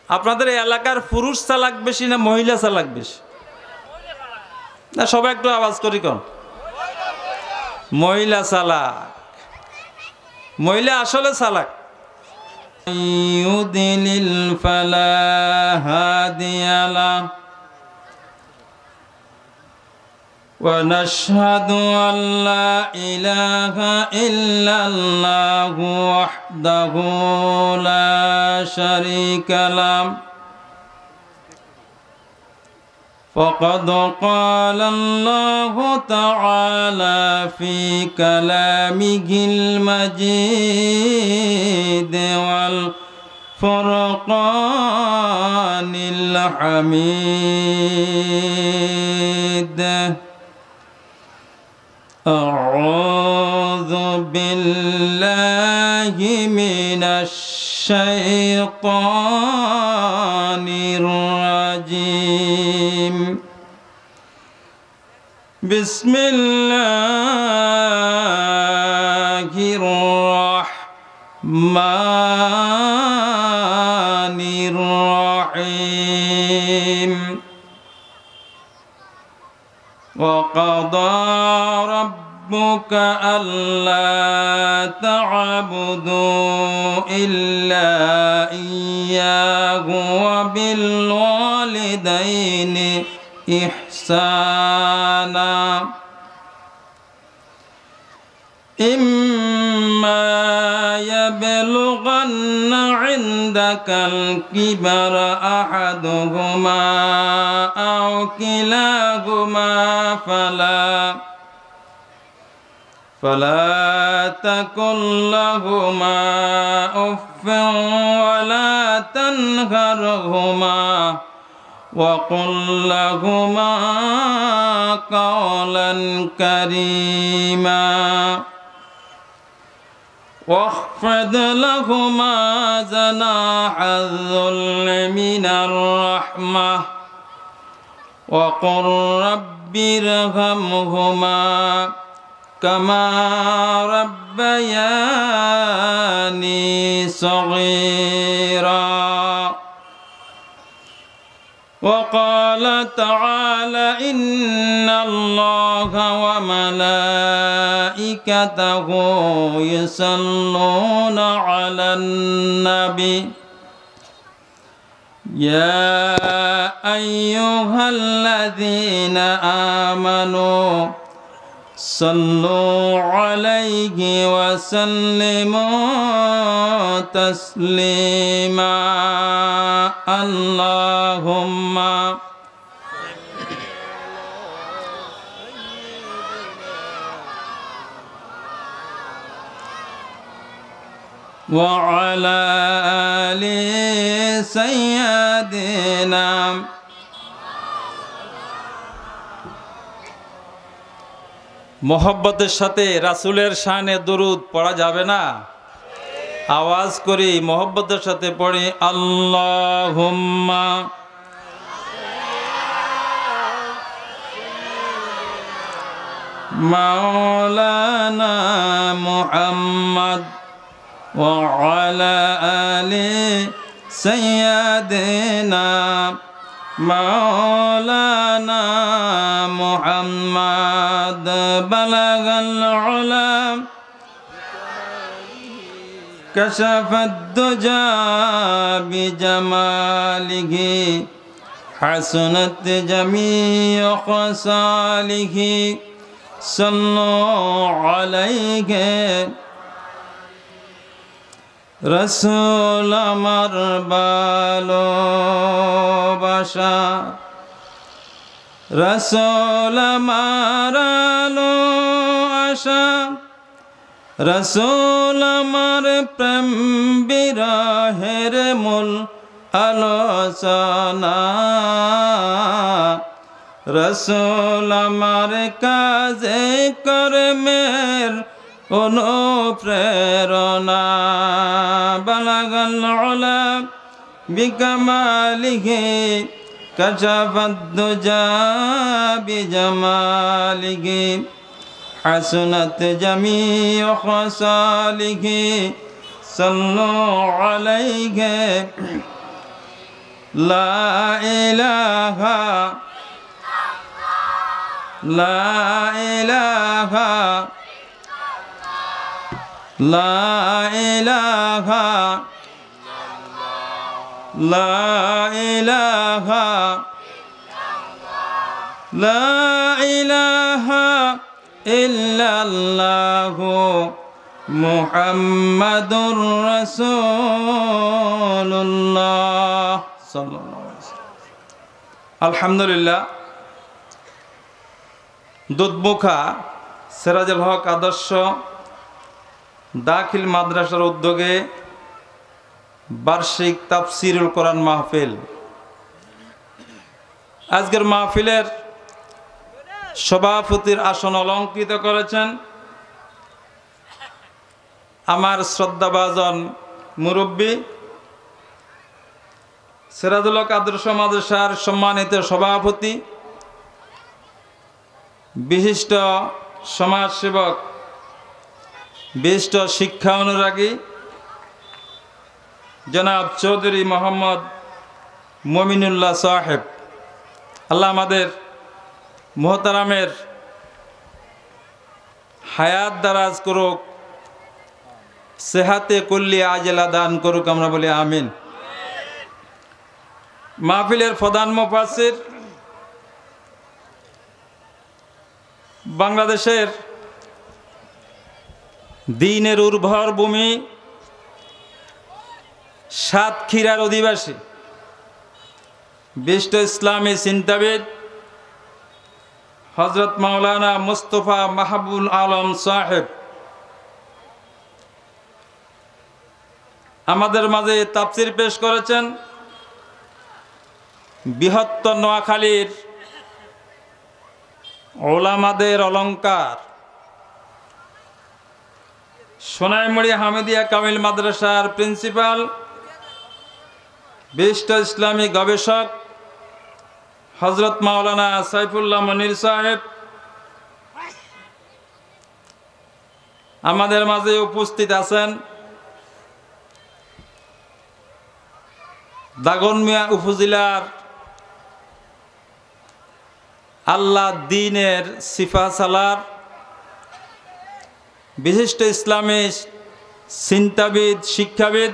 আপনাদের এই এলাকার পুরুষ চালাক বেশি না মহিলা চালাক বেশি? না সবাই একটু আওয়াজ করি কোন? মহিলা চালাক। মহিলা আসলে চালাক। ইউদিলিল ফালা হাদিয়া লাহু ওয়া নাশহাদু আল্লা ইলাহা ইল্লাল্লাহু ওয়াহদাহু লা শারীকা লাহু فقد قال الله تعالى في كلامه المجيد والفرقان الحميد أعوذ بالله من الشيطان الرجيم بسم الله الرحمن الرحيم وقضى ربك ألا تعبدوا إلا إياه وبالوالدين إحسانا إما يبلغن عندك الكبر أحدهما أو كلاهما فلا تقل لهما أف ولا تنهرهما وقل لهما قولا كريما واخفض لهما جناح الذل من الرحمة وقل رب ارحمهما كما ربياني صغيرا وقال تعالى إن الله وملائكته يصلون على النبي يا أيها الذين آمنوا صلوا عليه وسلموا تسليما اللهم وعلى آل سيدنا মোহব্বতের সাথে রাসূলের শানে দরুদ পড়া যাবে না? আওয়াজ করি মোহব্বতের সাথে পড়ি আল্লাহুম্মা মাওলানা মুহাম্মদ ওয়া আলা আলি সাইয়্যিদিনা مولانا محمد بلغ العلم كشف الدجى بجماله حسنت جميع خصاله صلوا عليه রসুল আমার ভালোবাসা রসুল আমার আলো আশা রসুল আমার প্রেম বিরহের মূল আলোচনা রসুল আমার কাজে কর্মের অনুপ্রেরণা বালাগাল উলা বিকামালিহি কাশাফাদ দুজা বিজামালিহি হাসনাত জামিউ খাসালিহি সাল্লু আলাইহি লা ইলাহা লা ইলাহা লা ইলাহা লা ইলাহা লা ইলাহা ইল্লাল্লাহু মুহাম্মাদুর রাসূলুল্লাহ সাল্লাল্লাহু আলাইহি ওয়াসাল্লাম। আলহামদুলিল্লাহ, দুধমুখা সিরাজুল হক আদর্শ দাখিল মাদ্রাসার উদ্যোগে বার্ষিক তাফসিরুল কোরআন মাহফিল। আজকের মাহফিলের সভাপতির আসন অলঙ্কৃত করেছেন আমার শ্রদ্ধাভাজন মুরব্বী সিরাজুল হক আদর্শ মাদ্রাসার সম্মানিত সভাপতি, বিশিষ্ট সমাজসেবক, বিশিষ্ট শিক্ষা অনুরাগী জনাব চৌধুরী মোহাম্মদ মমিনুল্লাহ সাহেব। আল্লাহ আমাদের মোহতারামের হায়াত দারাজ করুক, সেহাতে কুল্লি আজলা দান করুক, আমরা বলি আমিন। মাহফিলের প্রধান মুফাসসির বাংলাদেশের দ্বীনের উর্বর ভূমি সাতক্ষীরার অধিবাসী বিশিষ্ট ইসলামী চিন্তাবিদ হযরত মাওলানা মুস্তাফা মাহবুব আলম সাহেব আমাদের মাঝে তাফসীর পেশ করেছেন। বৃহত্তর নোয়াখালীর ওলামাদের অলংকার সোনাইমুড়ি হামিদিয়া কামিল মাদ্রাসার প্রিন্সিপাল, বিশিষ্ট ইসলামী গবেষক হযরত মাওলানা সাইফুল্লাহ মনির সাহেব আমাদের মাঝে উপস্থিত আছেন। দাগনমিয়া উপজেলার আল্লাহ দ্বীনের সিফাসালার বিশিষ্ট ইসলামী চিন্তাবিদ, শিক্ষাবিদ,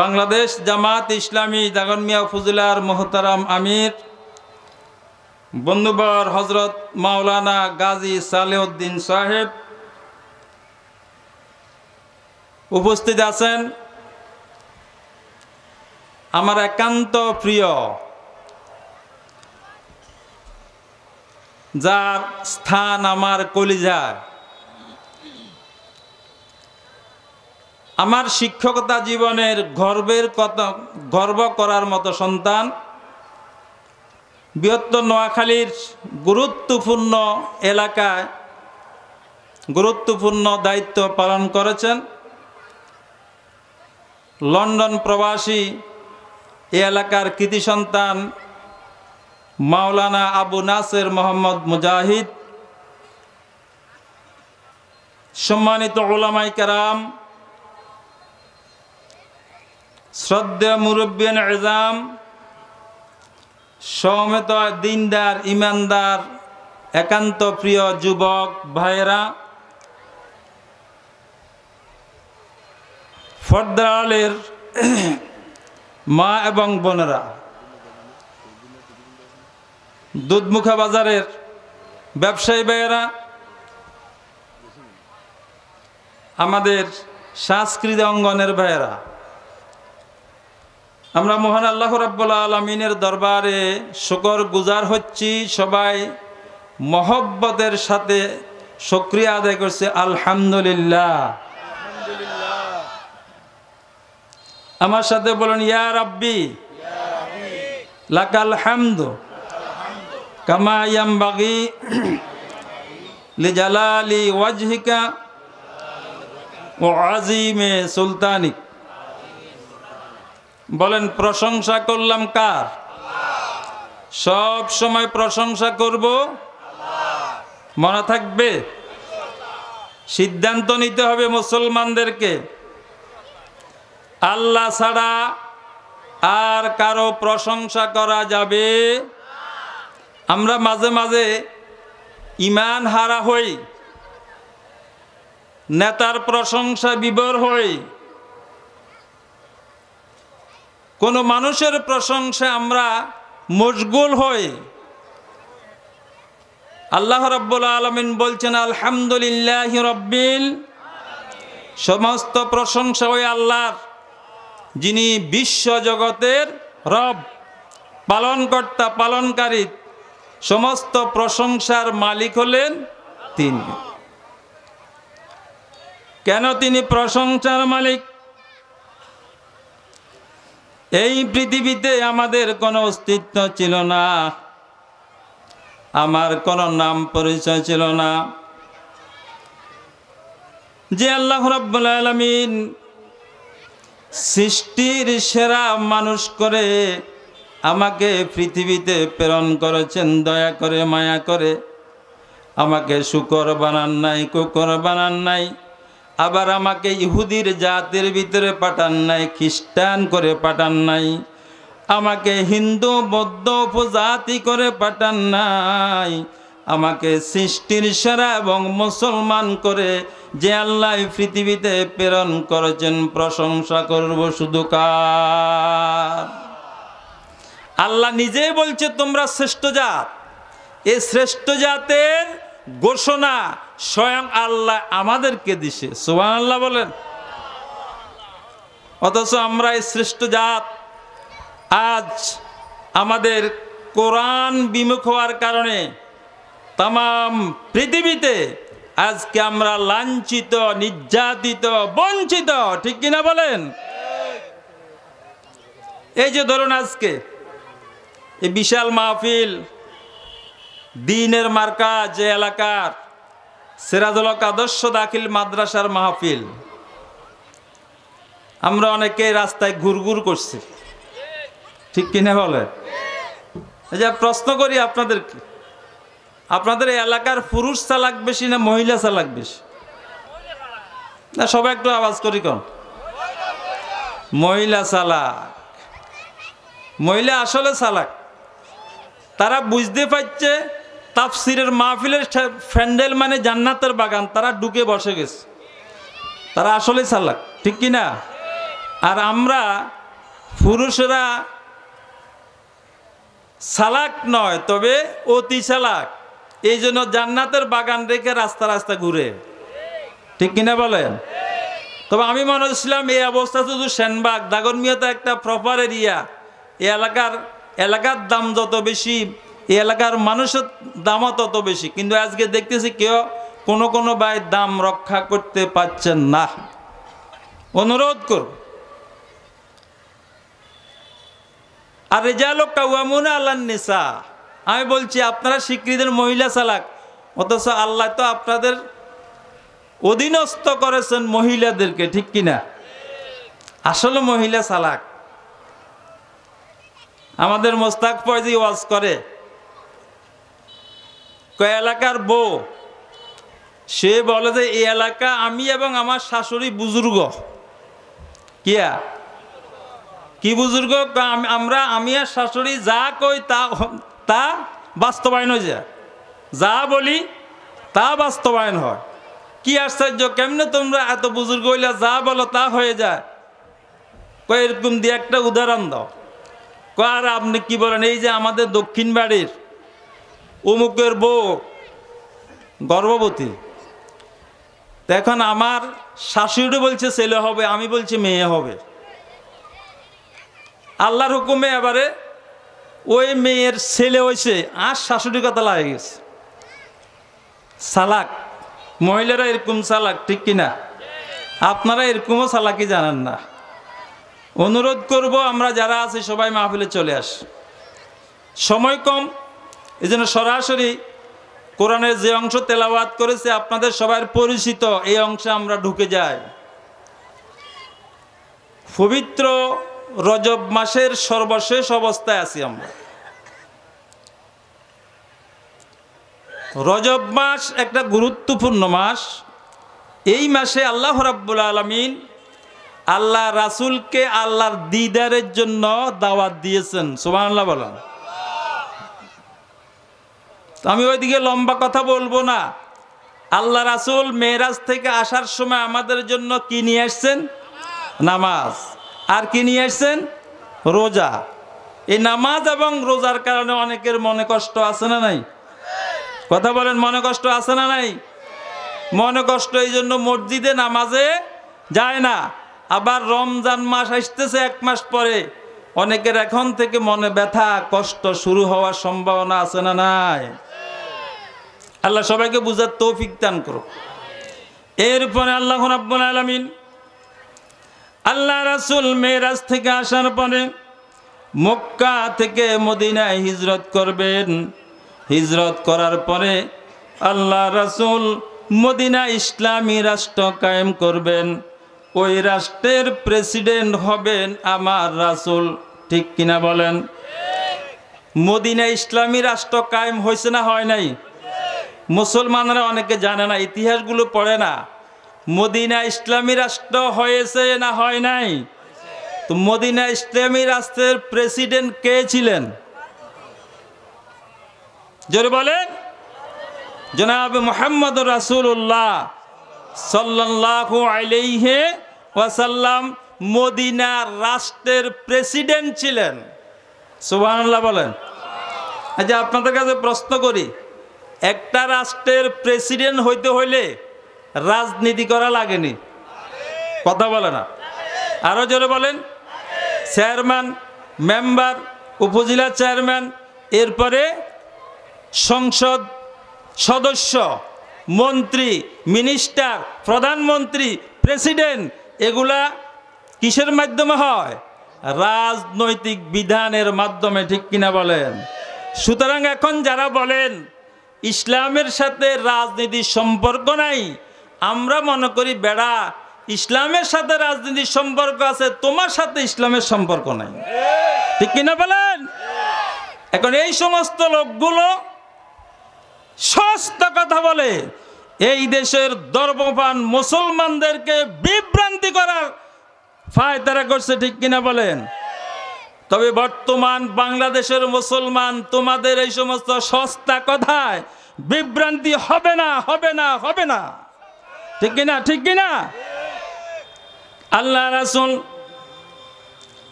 বাংলাদেশ জামাত ইসলামী দাগনমিয়া উপজেলার মোহতারাম আমির বন্ধুবর হযরত মাওলানা গাজী সালেউদ্দিন সাহেব উপস্থিত আছেন। আমার একান্ত প্রিয়, যার স্থান আমার কলিজায়, আমার শিক্ষকতা জীবনের গর্ব করার মতো সন্তান, বৃহত্তর নোয়াখালীর গুরুত্বপূর্ণ এলাকায় গুরুত্বপূর্ণ দায়িত্ব পালন করেছেন। লন্ডন প্রবাসী এ এলাকার কৃতি সন্তান মাওলানা আবু নাসের মোহাম্মদ মুজাহিদ, সম্মানিত উলামায়ে কেরাম, শ্রদ্ধেয় মুরব্বিয়ান ইজাম, সমবেত দিনদার ইমানদার একান্ত প্রিয় যুবক ভাইয়েরা, পর্দার আড়ালের মা এবং বোনেরা, দুধমুখা বাজারের ব্যবসায়ী ভাইয়েরা, আমাদের সাংস্কৃতিক অঙ্গনের ভাইয়েরা, আমরা মহান আল্লাহ রাব্বুল আলামিনের দরবারে শুকর গুজার হচ্ছি। সবাই মহব্বতের সাথে শুকরিয়া আদায় করছে আলহামদুলিল্লাহ। আমার সাথে বলুন ইয়া রাব্বি লাকাল হামদু কামা ইয়ামবাগি লিজালালি ওয়াজহিকা ওয়া আযীমি সুলতানিক। বলেন প্রশংসা করলাম কার? সব সময় প্রশংসা করব, মনে থাকবে। সিদ্ধান্ত নিতে হবে মুসলমানদেরকে, আল্লাহ ছাড়া আর কারো প্রশংসা করা যাবে। আমরা মাঝে মাঝে ঈমান হারা হই, নেতার প্রশংসা বিভোর হই, কোন মানুষের প্রশংসা আমরা মশগুল হই। আল্লাহ রাব্বুল আলামিন বলছেন আলহামদুলিল্লাহি রাব্বিল, সমস্ত প্রশংসা ওই আল্লাহর যিনি বিশ্ব জগতের রব, পালনকর্তা, পালনকারী। সমস্ত প্রশংসার মালিক হলেন তিনি। কেন তিনি প্রশংসার মালিক? এই পৃথিবীতে আমাদের কোনো অস্তিত্ব ছিল না, আমার কোনো নাম পরিচয় ছিল না। যে আল্লাহ রাব্বুল আলামিন সৃষ্টির সেরা মানুষ করে আমাকে পৃথিবীতে প্রেরণ করেছেন, দয়া করে মায়া করে, আমাকে শুকর বানান নাই, কুকুর বানান নাই, আবার আমাকে ইহুদির জাতির ভিতরে পাঠান নাই, খ্রিস্টান করে পাঠান নাই, আমাকে হিন্দু বৌদ্ধ উপজাতি করে পাঠান নাই, আমাকে সৃষ্টির সেরা এবং মুসলমান করে যে আল্লাহ পৃথিবীতে প্রেরণ করেছেন, প্রশংসা করব শুধু কার? আল্লাহ নিজেই বলছে তোমরা শ্রেষ্ঠ জাত। এই শ্রেষ্ঠ জাতের ঘোষণা স্বয়ং আল্লাহ আমাদেরকে দিছে, সুবহানাল্লাহ বলেন। অথচ আমরা এই শ্রেষ্ঠ জাত আজ আমাদের কোরআন বিমুখ হওয়ার কারণে তাম পৃথিবীতে আজকে আমরা লাঞ্ছিত, নির্যাতিত, বঞ্চিত, ঠিক কিনা বলেন? এই যে ধরুন আজকে এই বিশাল মাহফিল, দ্বীনের মার্কাজ, যে এলাকার সিরাজুল হক আদর্শ দাখিল মাদ্রাসার মাহফিল, আমরা অনেকে রাস্তায় ঘুরঘুর করছি, ঠিক কিনা বলে? এই যে প্রশ্ন করি আপনাদেরকে, আপনাদের এলাকার পুরুষ চালাক বেশি না মহিলা চালাক বেশি? না সবাই একটু আওয়াজ করি কোন? মহিলা চালাক। মহিলা আসলে চালাক, তারা বুঝতে পারছে তাফসিরের মাহফিলের ফ্যান্ডেল মানে জান্নাতের বাগান, তারা ঢুকে বসে গেছে, তারা আসলে চালাক, ঠিক কিনা? আর আমরা পুরুষেরা চালাক নয়, তবে অতি চালাক, এই জন্য জান্নাতের বাগান রেখে রাস্তা রাস্তা ঘুরে, ঠিক কিনা বলেন? তবে আমি মনে করছিলাম এই অবস্থা শুধু সেনবাগ, দাগনমিয়াতে একটা প্রপার এরিয়া, এই এলাকার দাম যত বেশি, এই এলাকার মানুষের দামও তত বেশি, কিন্তু আজকে দেখতেছি কেউ কোনো ভাই দাম রক্ষা করতে পারছেন না। অনুরোধ করব, আর রিজালু কাওয়ামুনা আলান নিসা, আমি বলছি আপনারা স্বীকৃতির মহিলা চালাক, অথচ আল্লাহ তো আপনাদের অধীনস্থ করেছেন মহিলাদেরকে, ঠিক কিনা? আসলে মহিলা চালাক। আমাদের মোস্তাক ফয়জি ওয়াজ করে, কয় এলাকার বউ, সে বলে যে এই এলাকা আমি এবং আমার শাশুড়ি বুজুর্গ। কি বুজুর্গ? আমি আর শাশুড়ি যা কই তা বাস্তবায়ন হয়ে যায়, যা বলি তা বাস্তবায়ন হয়। কি আশ্চর্য, কেমনে তোমরা এত বুজুর্গ হইলা, যা বলো তা হয়ে যায়? কয় এরকম দিয়ে একটা উদাহরণ দাও। কয় আর আপনি কি বলেন, এই যে আমাদের দক্ষিণ বাড়ির অমুকের বউ গর্ভবতী, এখন আমার শাশুড়ি বলছে ছেলে হবে, আমি বলছি মেয়ে হবে। আল্লাহর হুকুমে এবারে ওই মেয়ের ছেলে হয়েছে, আর শাশুড়ির কথা লাগে গেছে। চালাক, মহিলারা এরকম চালাক, ঠিক কিনা? আপনারা এরকমও চালাকি জানেন না। অনুরোধ করব আমরা যারা আছি সবাই মাহফিলে চলে আস, সময় কম, এই জন্য সরাসরি কোরআনের যে অংশ তেলাওয়াত করেছে আপনাদের সবার পরিচিত, এই অংশে আমরা ঢুকে যাই। পবিত্র রজব মাসের সর্বশেষ অবস্থায় আছি আমরা। রজব মাস একটা গুরুত্বপূর্ণ মাস। এই মাসে আল্লাহ রাব্বুল আলামিন আল্লাহ রাসূলকে আল্লাহর দিদারের জন্য দাওয়াত দিয়েছেন। সুবহানাল্লাহ বলেন। আমি ওইদিকে লম্বা কথা বলবো না। আল্লাহ রাসূল মেরাজ থেকে আসার সময় আমাদের জন্য কি নিয়ে আসছেন? নামাজ। আর কি নিয়ে আসছেন? রোজা। এই নামাজ এবং রোজার কারণে অনেকের মনে কষ্ট আছে না নাই? কথা বলেন, মনে কষ্ট আছে না নাই? মনে কষ্ট এই জন্য মসজিদে নামাজে যায় না। আবার রমজান মাস আসতেছে 1 মাস পরে, অনেকের এখন থেকে মনে ব্যথা কষ্ট শুরু হওয়ার সম্ভাবনা আছে না নাই? আল্লাহ সবাইকে বুঝার তৌফিক দান করো। এরপরে আল্লাহ রাব্বুল আলামিন আল্লাহ রাসূল মেরাজ থেকে আসার পরে মক্কা থেকে মদিনায় হিজরত করবেন। হিজরত করার পরে আল্লাহ রাসূল মদিনা ইসলামী রাষ্ট্র কায়েম করবেন। ওই রাষ্ট্রের প্রেসিডেন্ট হবেন আমার রাসূল। ঠিক কিনা বলেন? মদিনা ইসলামী রাষ্ট্র কায়েম হয়েছে না হয় নাই? মুসলমানরা অনেকে জানে না, ইতিহাসগুলো পড়ে না। মদিনা ইসলামী রাষ্ট্র হয়েছে না হয় নাই? তো মদিনা ইসলামী রাষ্ট্রের প্রেসিডেন্ট কে ছিলেন? জোরে বলেন। জনাব মুহাম্মদুর রাসূলুল্লাহ সাল্লাল্লাহু আলাইহি ওয়াসাল্লাম মদিনা রাষ্ট্রের প্রেসিডেন্ট ছিলেন। সুবহানাল্লাহ বলেন। আচ্ছা, আপনাদের কাছে প্রশ্ন করি, একটা রাষ্ট্রের প্রেসিডেন্ট হইতে হইলে রাজনীতি করা লাগেনি? কথা বলে না? আরো জোরে বলেন। চেয়ারম্যান, মেম্বার, উপজেলা চেয়ারম্যান, এরপরে সংসদ সদস্য, মন্ত্রী, মিনিস্টার, প্রধানমন্ত্রী, প্রেসিডেন্ট, এগুলা কিসের মাধ্যমে হয়? রাজনৈতিক বিধানের মাধ্যমে। ঠিক কিনা বলেন? সুতরাং এখন যারা বলেন ইসলামের সাথে রাজনীতির সম্পর্ক নাই, আমরা মনে করি বেড়া, ইসলামের সাথে রাজনীতির সম্পর্ক আছে, তোমার সাথে ইসলামের সম্পর্ক নাই। ঠিক কিনা বলেন? এখন এই সমস্ত লোকগুলো সস্তা কথা বলে এই দেশের ধর্মপ্রাণ মুসলমানদেরকে বিভ্রান্তি করার ফায়দারা করছে। ঠিক কিনা বলেন? তবে বর্তমান বাংলাদেশের মুসলমান তোমাদের এই সমস্ত সস্তা কথায় বিভ্রান্তি হবে না, হবে না, হবে না। ঠিক কিনা? ঠিক কিনা? আল্লাহ রাসূল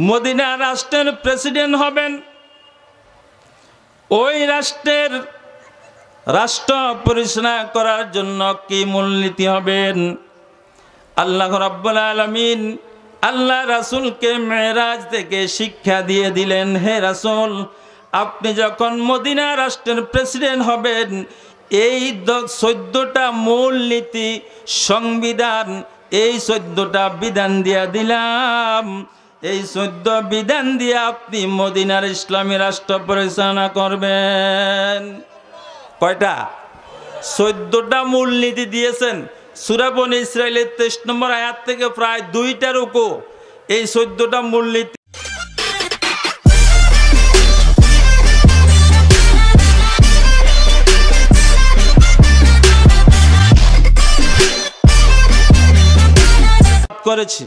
মদিনা রাষ্ট্রের প্রেসিডেন্ট হবেন। ওই রাষ্ট্রের রাষ্ট্র পরিচালনা করার জন্য কি মূলনীতি হবেন? আল্লাহ রাব্বুল আলামিন আল্লাহ রাসূলকে মেরাজ থেকে শিক্ষা দিয়ে দিলেন, হে রাসূল, আপনি যখন মদিনা রাষ্ট্রের প্রেসিডেন্ট হবেন, এই 14টা মূলনীতি সংবিধান, এই 14টা বিধান দিয়া দিলাম। এই 14 বিধান দিয়ে আপনি মদিনার ইসলামী রাষ্ট্র পরিচালনা করবেন। কয়টা? 14টা মূলনীতি দিয়েছেন। সূরা বনী ইসরাঈলের 23 নম্বর আয়াত থেকে প্রায় 2টা রুকু এই 14টা মূলনীতি। করেছি